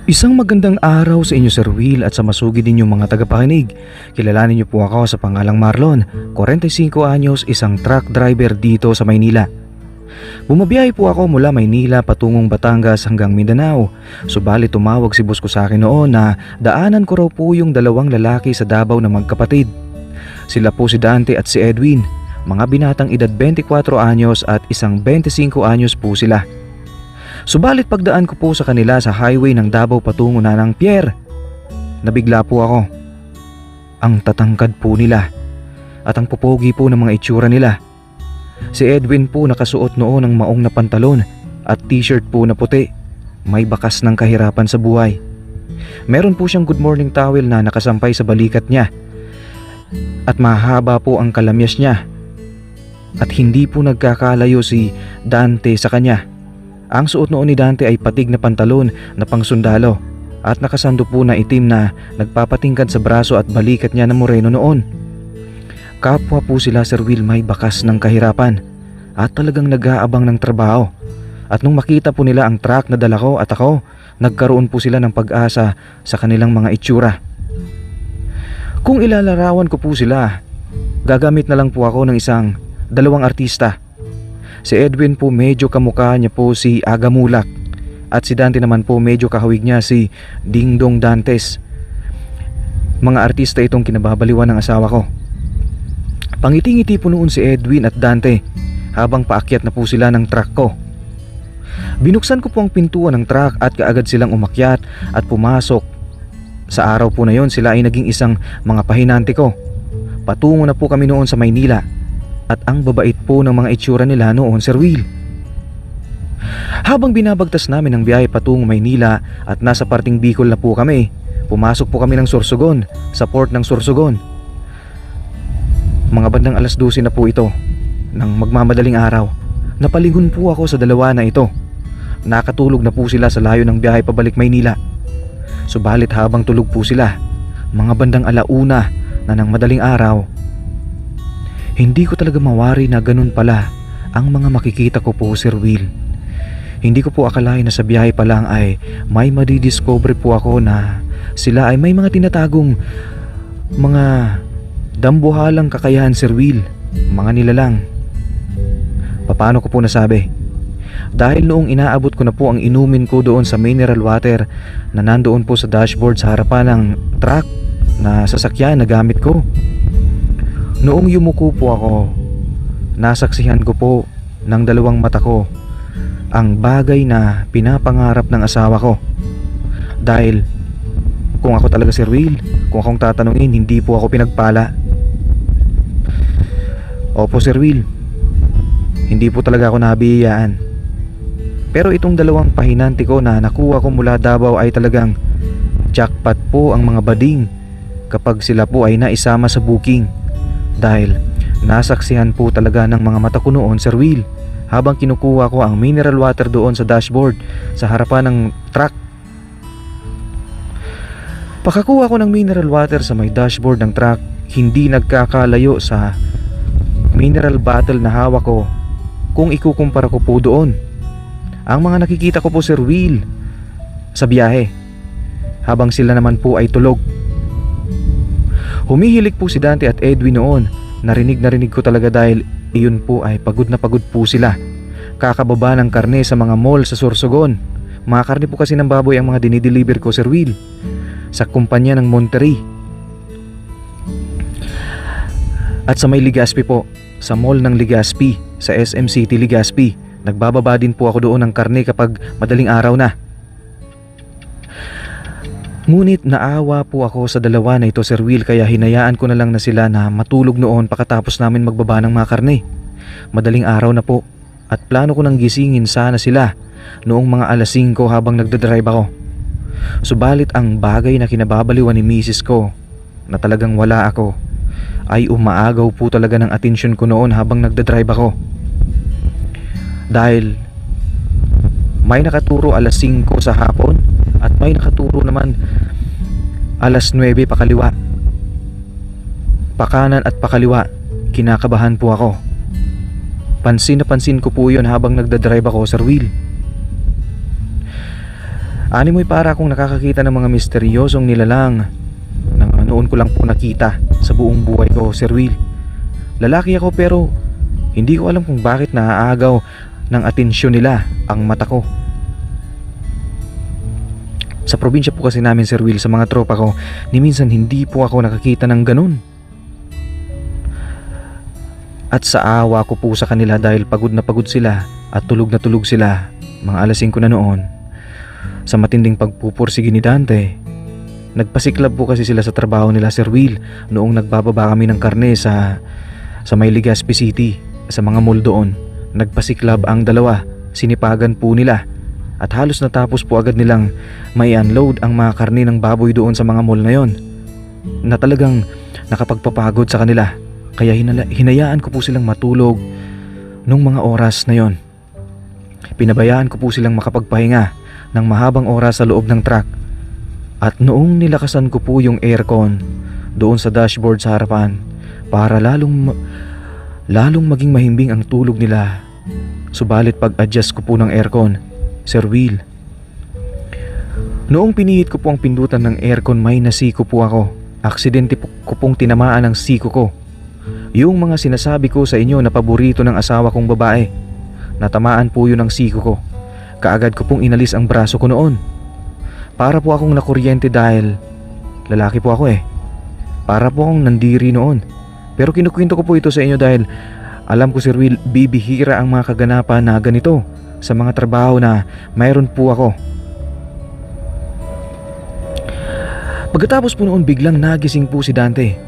Isang magandang araw sa inyo Sir Will at sa masugid ninyong mga tagapakinig. Kilalanin niyo po ako sa pangalang Marlon, 45 anyos, isang truck driver dito sa Maynila. Bumabiyahe po ako mula Maynila patungong Batangas hanggang Mindanao. Subalit tumawag si boss ko sa akin noon na daanan ko raw po yung dalawang lalaki sa Davao na magkapatid. Sila po si Dante at si Edwin, mga binatang edad 24 anyos at isang 25 anyos po sila. Subalit pagdaan ko po sa kanila sa highway ng Davao patungo na ng Pier, nabigla po ako. Ang tatangkad po nila at ang pupogi po ng mga itsura nila. Si Edwin po nakasuot noon ng maong na pantalon at t-shirt po na puti, may bakas ng kahirapan sa buhay. Meron po siyang good morning towel na nakasampay sa balikat niya at mahaba po ang kalamyas niya. At hindi po nagkakalayo si Dante sa kanya. Ang suot noon ni Dante ay patig na pantalon na pangsundalo at nakasando po na itim na nagpapatingkad sa braso at balikat niya na moreno noon. Kapwa po sila Sir Will may bakas ng kahirapan at talagang nag-aabang ng trabaho. At nung makita po nila ang truck na dala ko at ako, nagkaroon po sila ng pag-asa sa kanilang mga itsura. Kung ilalarawan ko po sila, gagamit na lang po ako ng dalawang artista. Si Edwin po medyo kamukha niya po si Aga Mulak at si Dante naman po medyo kahawig niya si Dingdong Dantes. Mga artista itong kinababaliwan ng asawa ko. Pangiti-ngiti po noon si Edwin at Dante habang paakyat na po sila ng truck ko. Binuksan ko po ang pintuan ng truck at kaagad silang umakyat at pumasok. Sa araw po na yon sila ay naging isang mga pahinante ko. Patungo na po kami noon sa Maynila. At ang babait po ng mga itsura nila noon Sir Will. Habang binabagtas namin ang biyahe patungo Maynila at nasa parting Bicol na po kami, pumasok po kami ng Sorsogon, sa port ng Sorsogon. Mga bandang 12:00 na po ito ng magmamadaling araw. Napalingon po ako sa dalawa na ito. Nakatulog na po sila sa layo ng biyahe pabalik Maynila. Subalit habang tulog po sila, mga bandang 1:00 na ng madaling araw, hindi ko talaga mawari na ganun pala ang mga makikita ko po Sir Will. Hindi ko po akalain na sa biyahe pa lang ay may madidiscover po ako na sila ay may mga tinatagong mga dambuhalang kakayahan Sir Will, mga nilalang. Paano ko po nasabi? Dahil noong inaabot ko na po ang inumin ko doon sa mineral water na nandoon po sa dashboard sa harapan ng truck na sasakyan na gamit ko. Noong yumuko po ako, nasaksihan ko po ng dalawang mata ko ang bagay na pinapangarap ng asawa ko. Dahil kung ako talaga Sir Will, kung akong tatanungin, hindi po ako pinagpala. Opo Sir Will, hindi po talaga ako nabiyayaan. Pero itong dalawang pahinante ko na nakuha ko mula Davao ay talagang jackpot po ang mga bading kapag sila po ay naisama sa booking. Dahil nasaksihan po talaga ng mga mata ko noon Sir Will habang kinukuha ko ang mineral water doon sa dashboard sa harapan ng truck. Pagkakuha ko ng mineral water sa may dashboard ng truck, hindi nagkakalayo sa mineral bottle na hawak ko kung ikukumpara ko po doon. Ang mga nakikita ko po Sir Will sa biyahe habang sila naman po ay tulog. Humihilik po si Dante at Edwin noon. Narinig ko talaga dahil iyon po ay pagod na pagod po sila. Kakababa ng karne sa mga mall sa Sorsogon. Mga karne po kasi ng baboy ang mga dinideliver ko Sir Will sa kumpanya ng Monterrey. At sa may Legazpi po, sa mall ng Legazpi, sa SM City Legazpi, nagbababa din po ako doon ng karne kapag madaling araw na. Ngunit naawa po ako sa dalawa na ito Sir Will, kaya hinayaan ko na lang na sila na matulog noon pagkatapos namin magbaba ng mga karne. Madaling araw na po at plano ko nang gisingin sana sila noong mga 5:00 habang nagdadrive ako. Subalit ang bagay na kinababaliwan ni misis ko na talagang wala ako ay umaagaw po talaga ng atensyon ko noon habang nagdadrive ako. Dahil may nakaturo 5:00 sa hapon at may nakaturo naman 9:00 pakaliwa. Pakanan at pakaliwa, kinakabahan po ako. Pansin na pansin ko po yun habang nagdadrive ako Sir Will. Animoy para akong nakakakita ng mga misteryosong nilalang na noon ko lang po nakita sa buong buhay ko, Sir Will. Lalaki ako pero hindi ko alam kung bakit naaagaw ng atensyon nila ang mata ko. Sa probinsya po kasi namin, Sir Will, sa mga tropa ko, ni minsan hindi po ako nakakita ng ganun. At sa awa ko po sa kanila dahil pagod na pagod sila at tulog na tulog sila, mga alas 5 na noon, sa matinding pagpupursige ni Dante. Nagpasiklab po kasi sila sa trabaho nila, Sir Will, noong nagbababa kami ng karne sa may Legazpi City, sa mga mall doon. Nagpasiklab ang dalawa, sinipagan po nila at halos natapos po agad nilang may unload ang mga karne ng baboy doon sa mga mall na yon, na talagang nakapagpapagod sa kanila. Kaya hinayaan ko po silang matulog nung mga oras na yon. Pinabayaan ko po silang makapagpahinga ng mahabang oras sa loob ng truck. At noong nilakasan ko po yung aircon doon sa dashboard sa harapan para lalong maging mahimbing ang tulog nila. Subalit pag-adjust ko po ng aircon, Sir Will, noong pinihit ko po ang pindutan ng aircon, may nasiko po ako. Aksidente ko pong tinamaan ang siko ko. Yung mga sinasabi ko sa inyo na paborito ng asawa kong babae, natamaan po yun ang siko ko. Kaagad ko pong inalis ang braso ko noon. Para po akong nakuryente dahil lalaki po ako eh. Para po akong nandiri noon. Pero kinukwento ko po ito sa inyo dahil alam ko, Sir Will, bibihira ang mga kaganapan na ganito sa mga trabaho na mayroon po ako. Pagkatapos po noon, biglang nagising po si Dante.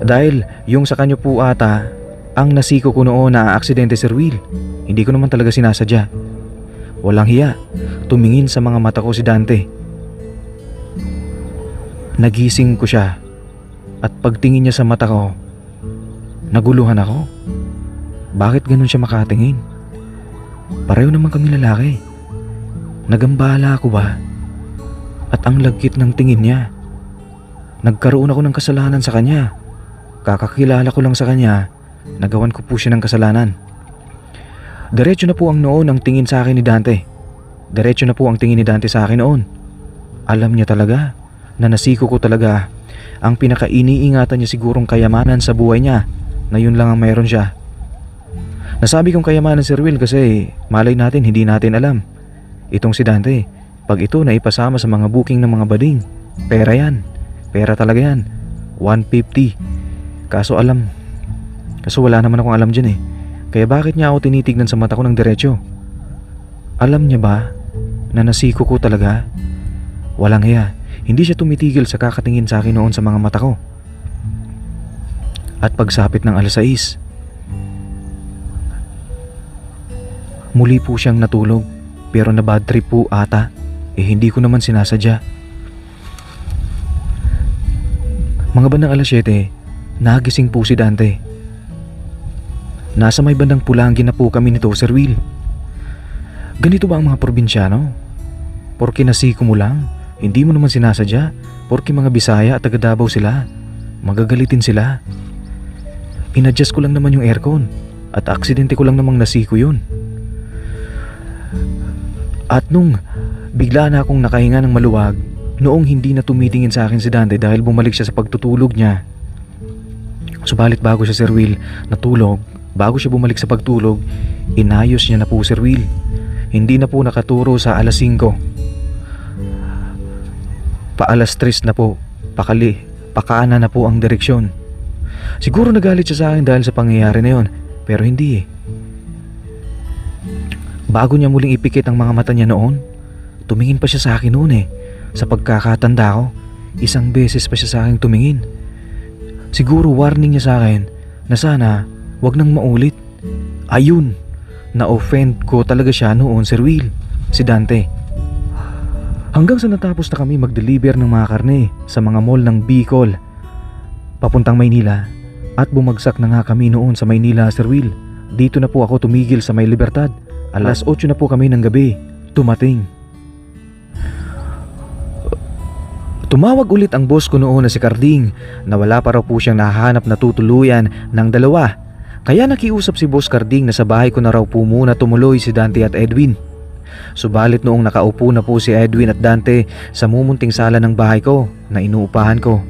Dahil yung sa kanya po ata ang nasiko ko noon na aksidente, Sir Will. Hindi ko naman talaga sinasadya. Walang hiya, tumingin sa mga mata ko si Dante. Nagising ko siya at pagtingin niya sa mata ko, naguluhan ako. Bakit ganun siya makatingin? Pareho naman kami lalaki. Nagambala ako ba? At ang lagkit ng tingin niya. Nagkaroon ako ng kasalanan sa kanya. Kakakilala ko lang sa kanya, nagawan ko po siya ng kasalanan. Diretso na po ang noon ang tingin sa akin ni Dante. Diretso na po ang tingin ni Dante sa akin noon. Alam niya talaga na nasiko ko talaga ang pinaka-iniingatan niya, sigurong kayamanan sa buhay niya, na yun lang ang mayroon siya. Nasabi kong kayamanan, Sir Will, kasi malay natin hindi natin alam. Itong si Dante, pag ito na ipasama sa mga booking ng mga bading, pera yan. Pera talaga yan. 150. Kaso wala naman akong alam dyan eh. Kaya bakit niya ako tinitignan sa mata ko ng diretso? Alam niya ba na nasiko ko talaga? Walang hiya, hindi siya tumitigil sa kakatingin sa akin noon sa mga mata ko. At pagsapit ng alas 6, muli po siyang natulog, pero na bad trip po ata. Hindi ko naman sinasadya. Mga bandang alas 7, nagising po si Dante. Nasa may bandang Pulangi na po kami nito, Sir Will. Ganito ba ang mga probinsyano? Porke nasiko mo lang, hindi mo naman sinasadya. Porke mga Bisaya at taga Davao sila, magagalitin sila. Inadjust ko lang naman yung aircon at aksidente ko lang namang nasiko yun. At nung bigla na akong nakahinga ng maluwag, noong hindi na tumitingin sa akin si Dante dahil bumalik siya sa pagtutulog niya. Subalit bago siya, Sir Will, natulog, bago siya bumalik sa pagtulog, inayos niya na po, Sir Will. Hindi na po nakaturo sa alas 5. Pa-alas 3 na po, pakana na po ang direksyon. Siguro nagalit siya sa akin dahil sa pangyayari na yon, pero hindi eh. Bago niya muling ipikit ang mga mata niya noon, tumingin pa siya sa akin noon eh. Sa pagkakatanda ko, isang beses pa siya sa akin tumingin. Siguro warning niya sa akin na sana wag nang maulit. Ayun, na-offend ko talaga siya noon, Sir Will, si Dante. Hanggang sa natapos na kami mag-deliver ng mga karne sa mga mall ng Bicol papuntang Maynila, at bumagsak na nga kami noon sa Maynila, Sir Will. Dito na po ako tumigil sa May Libertad. Alas 8 na po kami ng gabi tumating. Tumawag ulit ang boss ko noon na si Carding na wala pa raw po siyang nahahanap na tutuluyan ng dalawa. Kaya nakiusap si Boss Carding na sa bahay ko na raw po muna tumuloy si Dante at Edwin. Subalit noong nakaupo na po si Edwin at Dante sa mumunting sala ng bahay ko na inuupahan ko,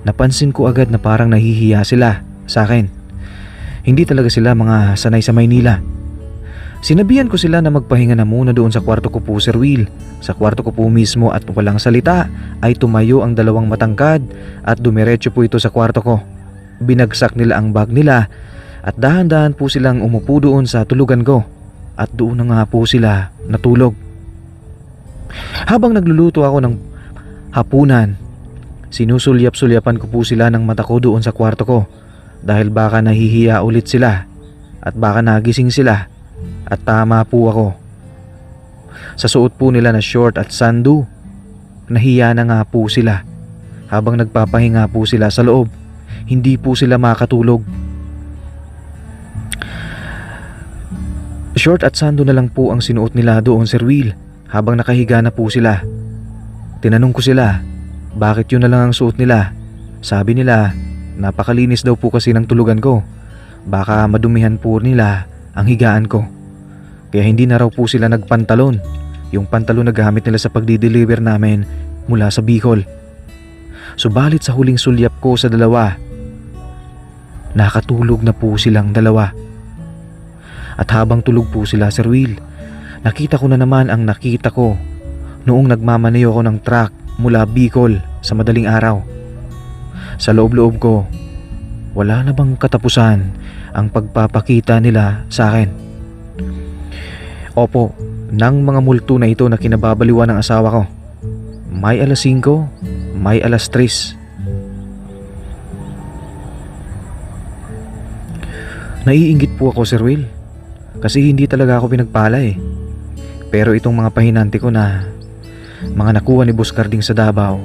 napansin ko agad na parang nahihiya sila sa akin. Hindi talaga sila mga sanay sa Maynila. Sinabihan ko sila na magpahinga na muna doon sa kwarto ko po, Sir Will. Sa kwarto ko po mismo at walang salita ay tumayo ang dalawang matangkad at dumiretso po ito sa kwarto ko. Binagsak nila ang bag nila at dahan-dahan po silang umupo doon sa tulugan ko at doon na nga po sila natulog. Habang nagluluto ako ng hapunan, sinusulyap-sulyapan ko po sila ng mata ko doon sa kwarto ko dahil baka nahihiya ulit sila at baka nagising sila. At tama po ako. Sa suot po nila na short at sandu, nahiya na nga po sila. Habang nagpapahinga po sila sa loob, hindi po sila makatulog. Short at sandu na lang po ang sinuot nila doon, Sir Will, habang nakahiga na po sila. Tinanong ko sila, bakit yun na lang ang suot nila? Sabi nila, napakalinis daw po kasi ng tulugan ko. Baka madumihan po nila ang higaan ko. Kaya hindi na raw po sila nagpantalon, yung pantalon na gamit nila sa pagdi-deliver namin mula sa Bicol. Subalit sa huling sulyap ko sa dalawa, nakatulog na po silang dalawa. At habang tulog po sila, Sir Will, nakita ko na naman ang nakita ko noong nagmamaneho ko ng truck mula Bicol sa madaling araw. Sa loob-loob ko, wala na bang katapusan ang pagpapakita nila sa akin? Opo, ng mga multo na ito na kinababaliwan ng asawa ko. May alas 5, may alas 3. Naiinggit po ako, Sir Will, kasi hindi talaga ako pinagpala eh. Pero itong mga pahinante ko na mga nakuha ni Boss Carding sa Davao,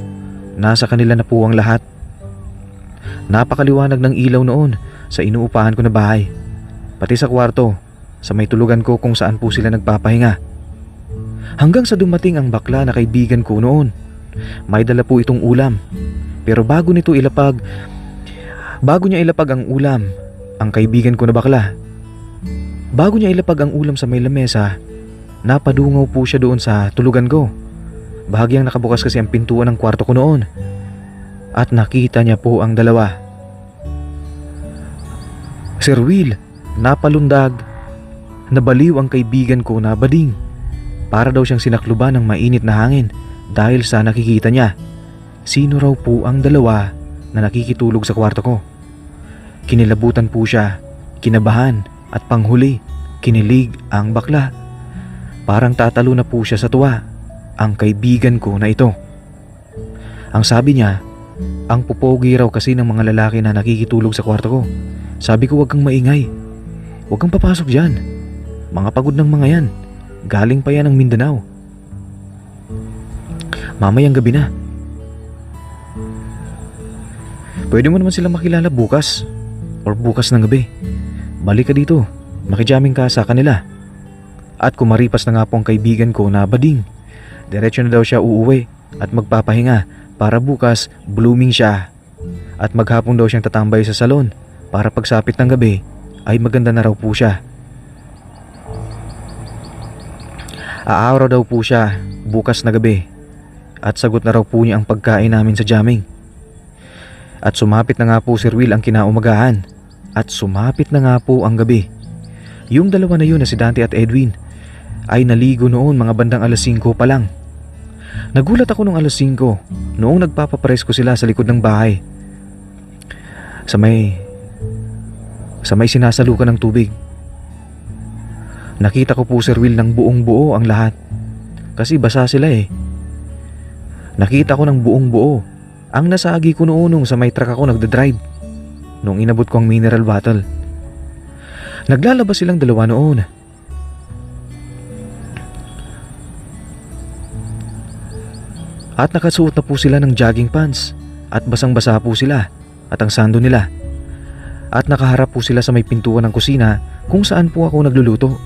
nasa kanila na po ang lahat. Napakaliwanag ng ilaw noon sa inuupahan ko na bahay, pati sa kwarto, sa may tulugan ko kung saan po sila nagpapahinga. Hanggang sa dumating ang bakla na kaibigan ko noon. May dala po itong ulam. Pero bago niya ilapag ang ulam, ang kaibigan ko na bakla, bago niya ilapag ang ulam sa may lamesa, napadungaw po siya doon sa tulugan ko. Bahagyang nakabukas kasi ang pintuan ng kwarto ko noon. At nakita niya po ang dalawa. Sir Will, napalundag, nabaliw ang kaibigan ko na bading. Para daw siyang sinakluban ng mainit na hangin dahil sa nakikita niya. Sino raw po ang dalawa na nakikitulog sa kwarto ko? Kinilabutan po siya, kinabahan at panghuli, kinilig ang bakla. Parang tatalo na po siya sa tuwa, ang kaibigan ko na ito. Ang sabi niya, ang pupogi raw kasi ng mga lalaki na nakikitulog sa kwarto ko. Sabi ko, wag kang maingay, wag kang papasok dyan. Mga pagod ng mga yan, galing pa yan ng Mindanao. Mamayang gabi na. Pwede mo naman sila makilala bukas or bukas ng gabi. Balik ka dito, makijamming ka sa kanila. At kumaripas na nga po ang kaibigan ko na bading. Diretso na daw siya uuwi at magpapahinga para bukas blooming siya. At maghapon daw siyang tatambay sa salon para pagsapit ng gabi ay maganda na raw po siya. Aaraw daw po siya bukas na gabi at sagot na raw po niya ang pagkain namin sa jamming. At sumapit na nga po, Sir Will, ang kinaumagahan at sumapit na nga po ang gabi. Yung dalawa na yun na si Dante at Edwin ay naligo noon mga bandang alas 5 pa lang. Nagulat ako nung alas 5 noong nagpapapresko sila sa likod ng bahay sa may sinasalukan ng tubig. Nakita ko po, Sir Will, ng buong buo ang lahat kasi basa sila eh. Nakita ko ng buong buo ang nasagi ko noon nung sa may truck ako nagdadrive nung inabot ko ang mineral bottle. Naglalabas silang dalawa noon. At nakasuot na po sila ng jogging pants at basang-basa po sila at ang sando nila. At nakaharap po sila sa may pintuan ng kusina kung saan po ako nagluluto.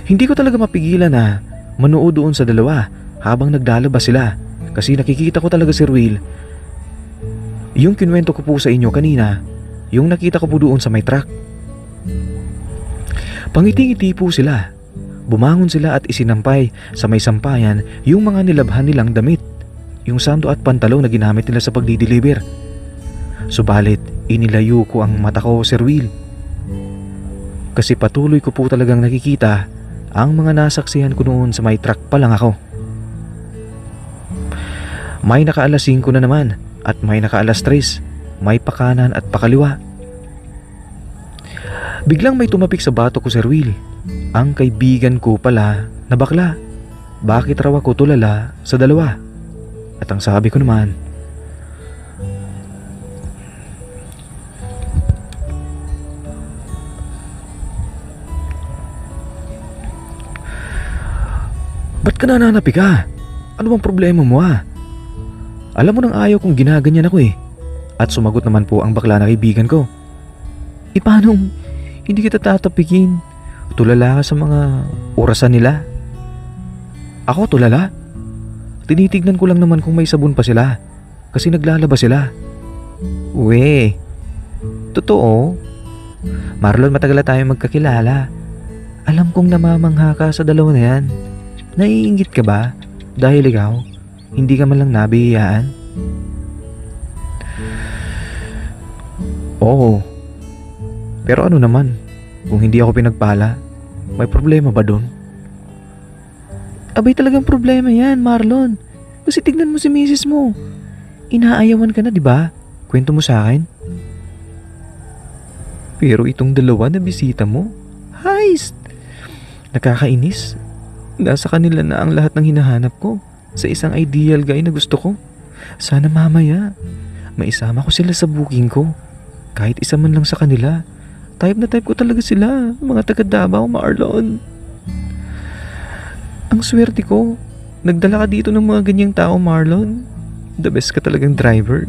Hindi ko talaga mapigilan na manood doon sa dalawa habang naglalabas sila kasi nakikita ko talaga, Sir Will, yung kinuwento ko po sa inyo kanina, yung nakita ko po doon sa may truck. Pangiti-ngiti po sila. Bumangon sila at isinampay sa may sampayan yung mga nilabhan nilang damit, yung sando at pantalon na ginamit nila sa pagdi-deliver. Subalit, inilayo ko ang mata ko, Sir Will. Kasi patuloy ko po talagang nakikita ang mga nasaksihan ko noon sa may truck pa lang ako. May nakaalas 5 na naman at may nakaalas 3, may pakanan at pakaliwa. Biglang may tumapik sa bato ko, Sir Will. Ang kaibigan ko pala na bakla. Bakit raw ako tulala sa dalawa? At ang sabi ko naman, ba't ka nananapi ka? Ano bang problema mo Alam mo nang ayaw kong ginaganyan ako At sumagot naman po ang bakla na kaibigan ko. Paano hindi kita tatapikin? Tulala ka sa mga orasan nila. Ako tulala? Tinitignan ko lang naman kung may sabon pa sila. Kasi naglalaba sila. We, totoo? Marlon, matagal na tayo magkakilala. Alam kong namamangha ka sa dalawa na yan. Naiinggit ka ba? Dahil ikaw, hindi ka man lang nabihiyaan? Oo. Pero ano naman, kung hindi ako pinagpala, may problema ba doon? Abay, talagang problema yan, Marlon. Kasi tignan mo si misis mo. Inaayawan ka na, di ba? Kwento mo sa akin. Pero itong dalawa na bisita mo, heist! Nakakainis. Nasa kanila na ang lahat ng hinahanap ko sa isang ideal guy na gusto ko. Sana mamaya maisama ko sila sa booking ko. Kahit isa man lang sa kanila. Type na type ko talaga sila. Mga taga Davao, Marlon. Ang swerte ko. Nagdala ka dito ng mga ganyang tao, Marlon. The best ka talagang driver.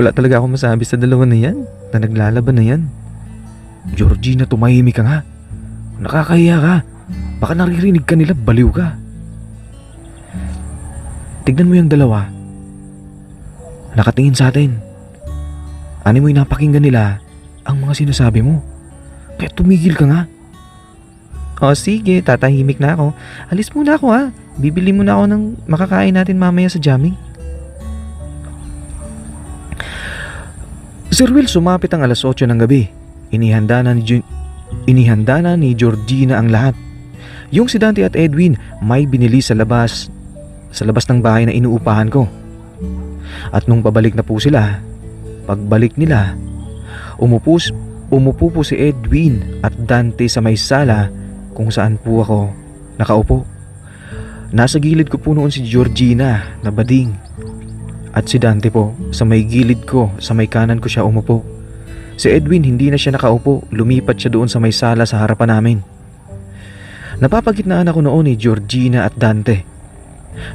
Wala talaga ako masabi sa dalawa na yan, na naglalaban na yan. Georgina, tumahimik ka nga. Nakakahiya ka. Baka naririnig ka nila, baliw ka. Tignan mo yung dalawa. Nakatingin sa atin. Ano mo'y napakinggan nila ang mga sinasabi mo. Kaya tumigil ka nga. O sige, tatahimik na ako. Alis muna ako Bibili muna ako ng makakain natin mamaya sa jamming. Sir Will, sumapit ang alas 8 ng gabi. Inihanda na ni Georgina ang lahat. Yung si Dante at Edwin may binili sa labas ng bahay na inuupahan ko. At nung pabalik na po sila, pagbalik nila, umupo po si Edwin at Dante sa may sala kung saan po ako nakaupo. Nasa gilid ko po noon si Georgina na bading. At si Dante po sa may gilid ko, sa may kanan ko siya umupo. Si Edwin hindi na siya nakaupo, lumipat siya doon sa may sala sa harapan namin. Napapagitnaan ako noon ni Georgina at Dante.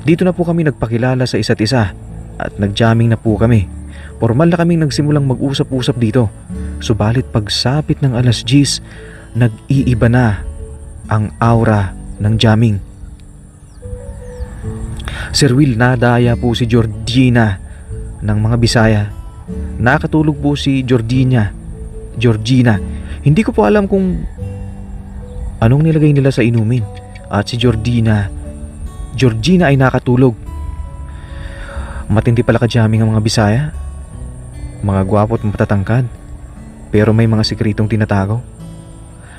Dito na po kami nagpakilala sa isa't isa at nagjamming na po kami. Formal na kaming nagsimulang mag-usap-usap dito. Subalit pagsapit ng alas 10, nag-iiba na ang aura ng jamming. Sir Will, nadaya po si Georgina ng mga Bisaya. Nakatulog po si Georgina. Hindi ko po alam kung anong nilagay nila sa inumin. At si Georgina ay nakatulog. Matindi pala ka-jamming ang mga Bisaya. Mga gwapo at matatangkad. Pero may mga sikretong tinatago.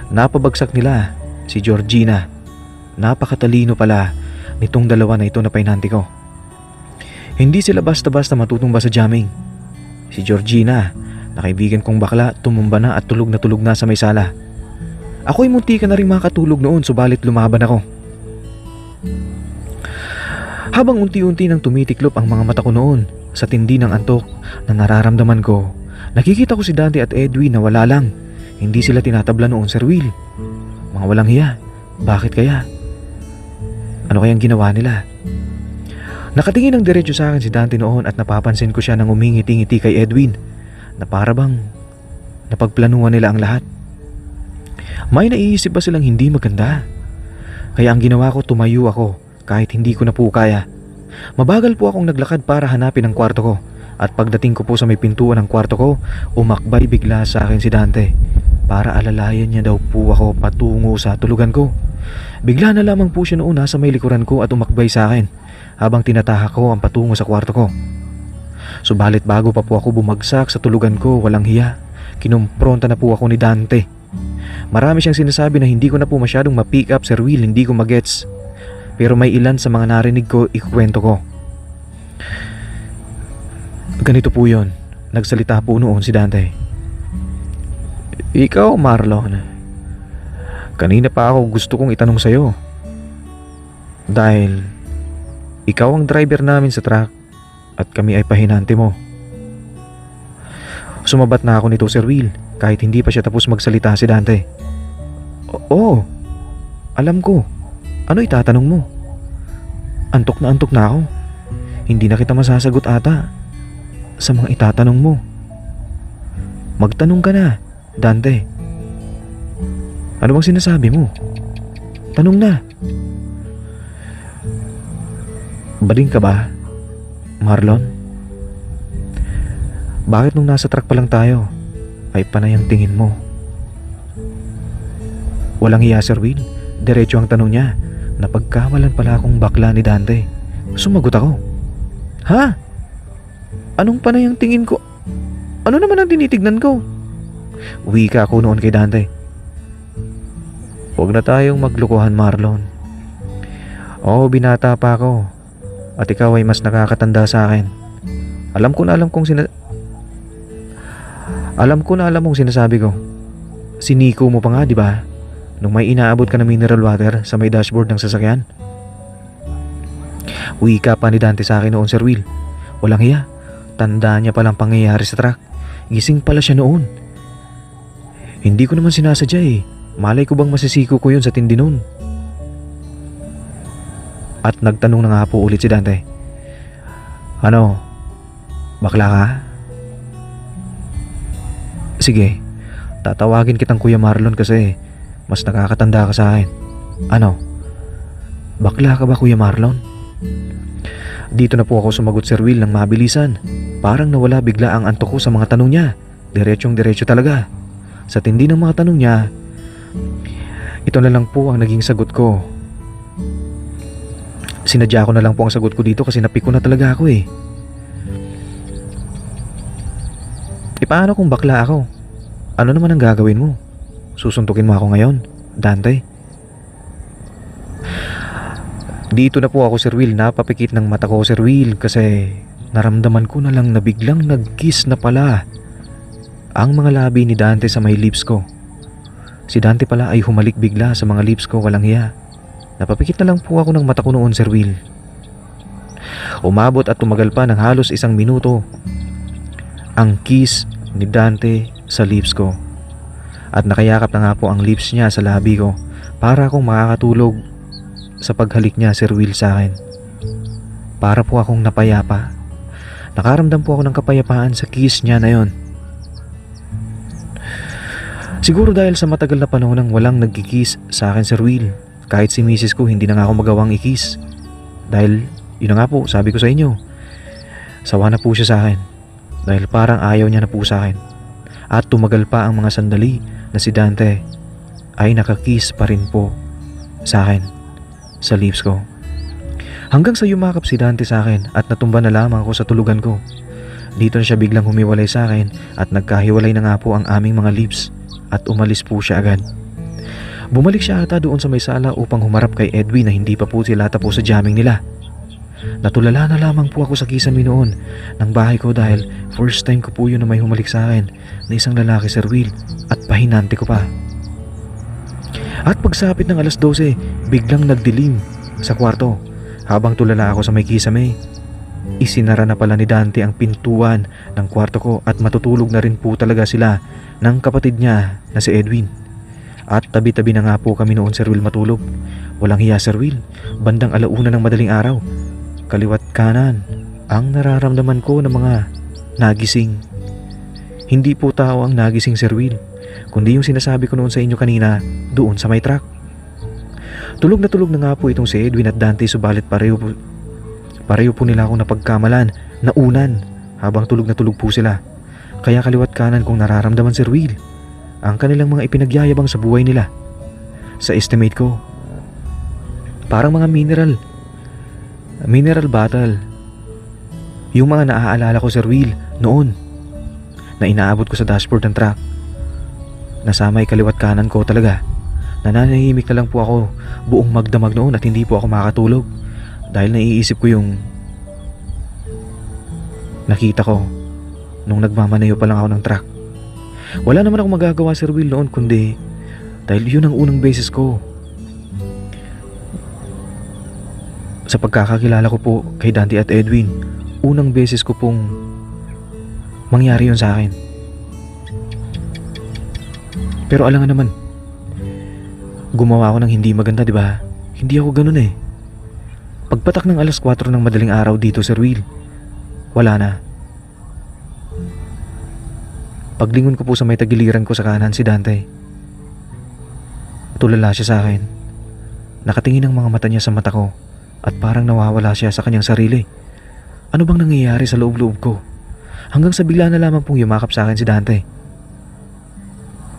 Napabagsak nila si Georgina. Napakatalino pala nitong dalawa na ito na painanti ko. Hindi sila basta-basta matutumba sa jamming. Si Georgina, na kaibigan kong bakla, tumumba na at tulog na sa may sala. Ako'y munti ka na rin makatulog noon, subalit lumaban ako. Habang unti-unti nang tumitiklop ang mga mata ko noon sa tindi ng antok na nararamdaman ko, nakikita ko si Dante at Edwin na wala lang. Hindi sila tinatabla noon, Sir Will. Mga walang hiya. Bakit kaya? Ano kayang ginawa nila? Nakatingin ng diretso sa akin si Dante noon at napapansin ko siya nang umingiti-ngiti kay Edwin na para bang napagplanuhan nila ang lahat. May naiisip ba silang hindi maganda? Kaya ang ginawa ko, tumayo ako kahit hindi ko na po kaya. Mabagal po akong naglakad para hanapin ang kwarto ko At pagdating ko po sa may pintuan ng kwarto ko, umakbay bigla sa akin si Dante para alalayan niya daw po ako patungo sa tulugan ko. Bigla na lamang po siya noon nasa may likuran ko at umakbay sa akin habang tinatahak ko ang patungo sa kwarto ko. Subalit bago pa po ako bumagsak sa tulugan ko, walang hiya, kinumpronta na po ako ni Dante. Marami siyang sinasabi na hindi ko na po masyadong ma-pick up, Sir Will, hindi ko magets. Pero may ilan sa mga narinig ko, ikukwento ko. Ganito po yon. Nagsalita po noon si Dante. Ikaw, Marlon, kanina pa ako gusto kong itanong sa'yo. Dahil ikaw ang driver namin sa truck at kami ay pahinante mo. Sumabat na ako nito, Sir Will, kahit hindi pa siya tapos magsalita si Dante. Oo, alam ko. Ano itatanong mo? Antok na ako. Hindi na kita masasagot ata sa mga itatanong mo. Magtanong ka na, Dante. Ano bang sinasabi mo? Tanong na. Baling ka ba, Marlon? Bakit nung nasa truck pa lang tayo ay panay ang tingin mo? Walang hiya, Sir Will. Diretso ang tanong niya. Napagkamalan pala akong bakla ni Dante. Sumagot ako. Ha? Anong panay ang tingin ko? Ano naman ang tinitignan ko? Wika ako noon kay Dante. Huwag na tayong maglukuhan, Marlon. Oo, binata pa ako. At ikaw ay mas nakakatanda sa akin. Alam ko na alam mong sinasabi ko. Siniko mo pa nga, di ba? Nung may inaabot ka ng mineral water sa may dashboard ng sasakyan. Wika pa ni Dante sa akin noon, Sir Will. Walang hiya. Tandaan niya palang pangyayari sa truck. Gising pala siya noon. Hindi ko naman sinasadya eh. Malay ko bang masisiko ko yun sa tindi noon? At nagtanong na nga po ulit si Dante. Ano? Bakla ka? Sige, tatawagin kitang Kuya Marlon kasi mas nakakatanda ka sa akin. Ano? Bakla ka ba, Kuya Marlon? Dito na po ako sumagot, Sir Will, ng mabilisan. Parang nawala bigla ang antok ko sa mga tanong niya. Diretsyong-diretso talaga. Sa tindi ng mga tanong niya, ito na lang po ang naging sagot ko. Sinadya ko na lang po ang sagot ko dito kasi napiko na talaga ako eh. Paano kung bakla ako? Ano naman ang gagawin mo? Susuntukin mo ako ngayon, Dante? Dito na po ako, Sir Will, napapikit ng mata ko, Sir Will, kasi naramdaman ko na lang na biglang nag-kiss na pala ang mga labi ni Dante sa may lips ko. Si Dante pala ay humalik bigla sa mga lips ko, walang hiya. Napapikit na lang po ako ng mata ko noon, Sir Will. Umabot at tumagal pa ng halos 1 minuto ang kiss ni Dante sa lips ko. At nakayakap na nga po ang lips niya sa labi ko para akong makakatulog sa paghalik niya, Sir Will, sa akin. Para po akong napayapa. Nakaramdam po ako ng kapayapaan sa kiss niya na yon. Siguro dahil sa matagal na panahon nang walang nagkikiss sa akin, Sir Will. Kahit si misis ko hindi na nga ako magawang ikiss. Dahil yun na nga po, sabi ko sa inyo, sawa na po siya sa akin. Dahil parang ayaw niya na po sa akin. At tumagal pa ang mga sandali na si Dante ay nakakiss pa rin po sa akin sa lips ko. Hanggang sa yumakap si Dante sa akin at natumba na lamang ako sa tulugan ko. Dito na siya biglang humiwalay sa akin at nagkahiwalay na nga po ang aming mga lips at umalis po siya agad. Bumalik siya ata doon sa may sala upang humarap kay Edwin na hindi pa po sila tapos sa jamming nila. Natulala na lamang po ako sa kisame noon ng bahay ko dahil first time ko po yun na may humalik sa akin na isang lalaki, Sir Will, at pahinante ko pa. At pagsapit ng 12:00, biglang nagdilim sa kwarto. Habang tulala ako sa may kisame, isinara na pala ni Dante ang pintuan ng kwarto ko at matutulog na rin po talaga sila ng kapatid niya na si Edwin. At tabi-tabi na nga po kami noon, Sir Will, matulog. Walang hiya, Sir Will, bandang 1:00 ng madaling araw. Kaliwat kanan ang nararamdaman ko ng mga nagising. Hindi po tao ang nagising, Sir Will, kundi yung sinasabi ko noon sa inyo kanina doon sa may truck. Tulog na nga po itong si Edwin at Dante, subalit pareho po nila akong napagkamalan na unan habang tulog na tulog po sila. Kaya kaliwat kanan kong nararamdaman, Sir Will, ang kanilang mga ipinagyayabang sa buhay nila. Sa estimate ko, parang mga mineral bottle. Yung mga naaalala ko, Sir Will, noon na inaabot ko sa dashboard ng truck. Nasamay kaliwat kanan ko talaga. Nananahimik na lang po ako buong magdamag noon at hindi po ako makatulog dahil naiisip ko yung nakita ko nung nagmamanayo pa lang ako ng truck. Wala naman akong magagawa, Sir Will, noon kundi dahil yun ang unang beses ko sa pagkakakilala ko po kay Dante at Edwin. Unang beses ko pong mangyari yun sa akin. Pero alam nga naman, gumawa ako ng hindi maganda, di ba? Hindi ako ganun eh. Pagpatak ng alas 4 ng madaling araw dito, Sir Will, wala na. Paglingon ko po sa may tagiliran ko sa kanan, si Dante. Tulala siya sa akin. Nakatingin ang mga mata niya sa mata ko at parang nawawala siya sa kanyang sarili. Ano bang nangyayari sa loob-loob ko? Hanggang sa bigla na lamang pong yumakap sa akin si Dante.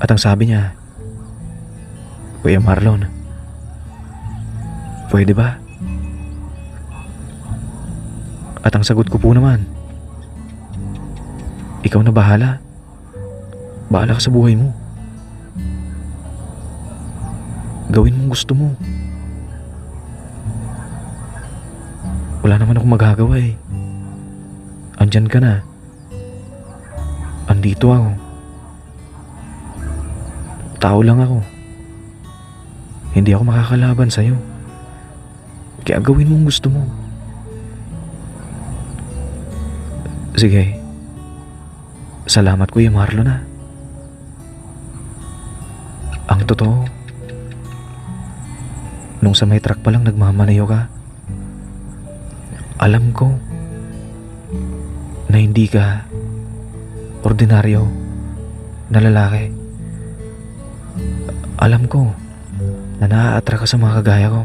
At ang sabi niya, "Kuya Marlon, pwede ba?" At ang sagot ko po naman, "Ikaw na bahala. Bahala ka sa buhay mo. Gawin mong gusto mo. Wala naman akong magagawa eh. Andyan ka na. Andito ako. Tao lang ako. Hindi ako makakalaban sa'yo. Kaya gawin mong gusto mo." Sige. Salamat, Kuya Marlon, ha. Ang totoo, nung sa may truck pa lang nagmamanayo ka, alam ko na hindi ka ordinaryo na lalaki. Alam ko na naa-attract ka sa mga kagaya ko.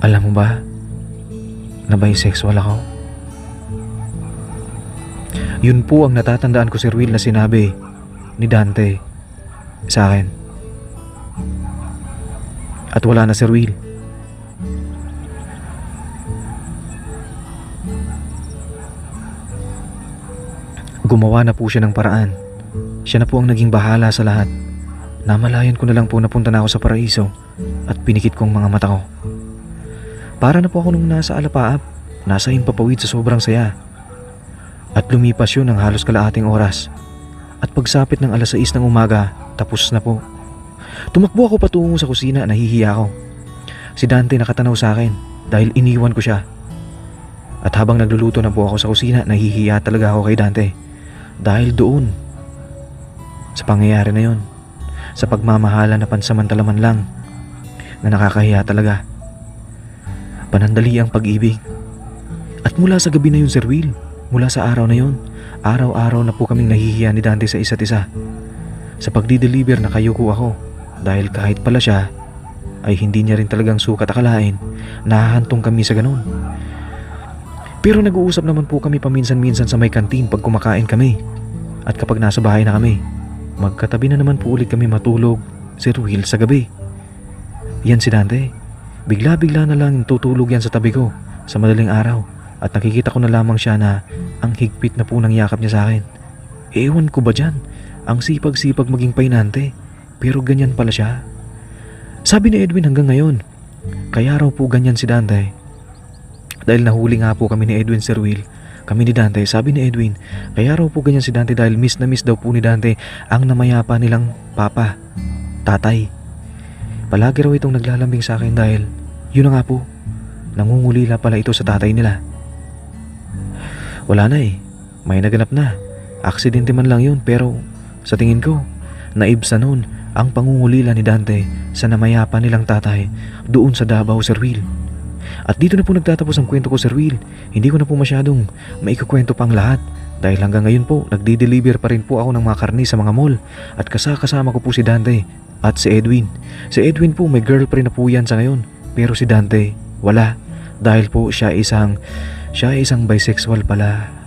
Alam mo ba na bisexual ako? Yun po ang natatandaan ko, Sir Will, na sinabi ni Dante sa akin. At wala na, Sir Will. Gumawa na po siya ng paraan. Siya na po ang naging bahala sa lahat. Namalayan ko na lang po napunta na ako sa paraiso at pinikit kong mga mata ko. Para na po ako nung nasa alapaap, nasa himpapawid sa sobrang saya. At lumipas yun ng halos kalaating oras. At pagsapit ng alas 6 ng umaga, tapos na po. Tumakbo ako patungo sa kusina, nahihiya ako. Si Dante nakatanaw sa akin dahil iniwan ko siya. At habang nagluluto na po ako sa kusina, nahihiya talaga ako kay Dante. Dahil doon, sa pangyayari na yun, sa pagmamahala na pansamantala man lang, na nakakahiya talaga. Panandali ang pag-ibig. At mula sa gabi na yun, Sir Will, mula sa araw na yun, araw-araw na po kaming nahihiya ni Dante sa isa't isa. Sa pagdi-deliver nakayuko ako dahil kahit pala siya ay hindi niya rin talagang sukat akalain, nahahantong kami sa ganun. Pero nag-uusap naman po kami paminsan-minsan sa may kantin pag kumakain kami. At kapag nasa bahay na kami, magkatabi na naman po ulit kami matulog, Sir Will, sa gabi. Yan si Dante. Bigla-bigla na lang tutulog yan sa tabi ko sa madaling araw. At nakikita ko na lamang siya na ang higpit na po ng yakap niya sa akin. Ewan ko ba dyan? Ang sipag-sipag maging painante. Pero ganyan pala siya. Sabi ni Edwin hanggang ngayon, kaya raw po ganyan si Dante. Dahil nahuli nga po kami ni Edwin, Sir Will. Kami ni Dante, sabi ni Edwin, kaya raw po ganyan si Dante dahil miss na miss daw po ni Dante ang namayapa nilang papa, tatay. Palagi raw itong naglalambing sa akin dahil, yun na nga po, nangungulila pala ito sa tatay nila. Wala na eh, may naganap na. Aksidente man lang yun, pero sa tingin ko, naibsa noon ang pangungulila ni Dante sa namayapa nilang tatay doon sa Davao, Sir Will. At dito na po nagtatapos ang kwento ko, Sir Will. Hindi ko na po masyadong maikukwento pang lahat dahil hanggang ngayon po nagdi-deliver pa rin po ako ng mga karne sa mga mall at kasama ko po si Dante at si Edwin. Si Edwin po may girlfriend na po yan sa ngayon, pero si Dante wala dahil po siya ay isang bisexual pala.